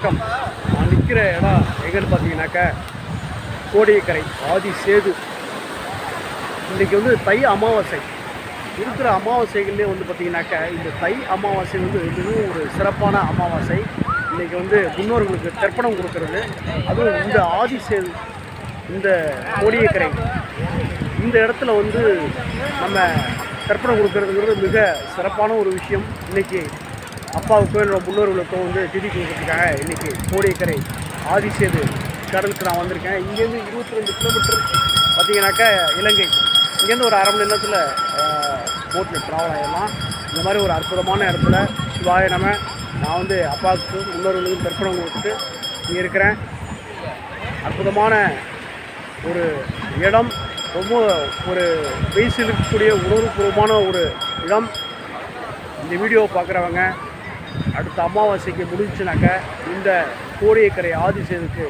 வணக்கம். நான் நிற்கிற இடம் எங்கன்னு பார்த்தீங்கன்னாக்கா கோடியக்கரை ஆதி சேது. இன்றைக்கி வந்து தை அமாவாசை. இருக்கிற அமாவாசைகள்லேயே வந்து பார்த்திங்கனாக்கா இந்த தை அமாவாசை வந்து மிகவும் ஒரு சிறப்பான அமாவாசை. இன்றைக்கி வந்து முன்னோர்களுக்கு தர்ப்பணம் கொடுக்கறது, அதுவும் இந்த ஆதி சேது, இந்த கோடியக்கரை இந்த இடத்துல வந்து நம்ம தர்ப்பணம் கொடுக்கறதுங்கிறது மிக சிறப்பான ஒரு விஷயம். இன்றைக்கி அப்பாவுக்கும் என்னோடய முன்னோர்களுக்கும் வந்து திதி கொடுக்கறதுக்காக இன்றைக்கி கோடியக்கரை ஆதிசேது கடலுக்கு நான் வந்திருக்கேன். இங்கேருந்து 22 கிலோமீட்டர் பார்த்திங்கனாக்கா இலங்கை. இங்கேருந்து ஒரு அரை மணி நேரத்தில் போட்டில் ட்ராவல் ஆகிடலாம். இந்த மாதிரி ஒரு அற்புதமான இடத்துல சிவாய நான் வந்து அப்பாவுக்கு முன்னோர்களுக்கும் தர்ப்பணம் கொடுத்துட்டு இங்கே இருக்கிறேன். அற்புதமான ஒரு இடம், ரொம்ப ஒரு வயசில் இருக்கக்கூடிய உணர்வுபூர்வமான ஒரு இடம். இந்த வீடியோவை பார்க்குறவங்க அடுத்த அமாவாசைக்கு முடிஞ்சுனாக்க இந்த கோடியக்கரை ஆதிசேதுக்கு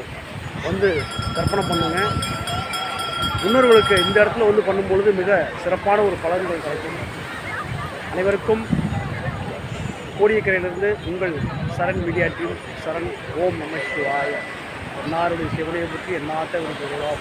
வந்து தர்ப்பணம் பண்ணுங்க. முன்னோர்களுக்கு இந்த இடத்துல வந்து பண்ணும்பொழுது மிக சிறப்பான ஒரு பலன்கள் கிடைக்கும். அனைவருக்கும் கோடியக்கரையிலிருந்து உங்கள் சரண் மீடியா டீம் சரண். ஓம் நம சிவாய. எல்லாருடைய சிவனையை பற்றி எல்லாத்த ஒரு பொதுவாக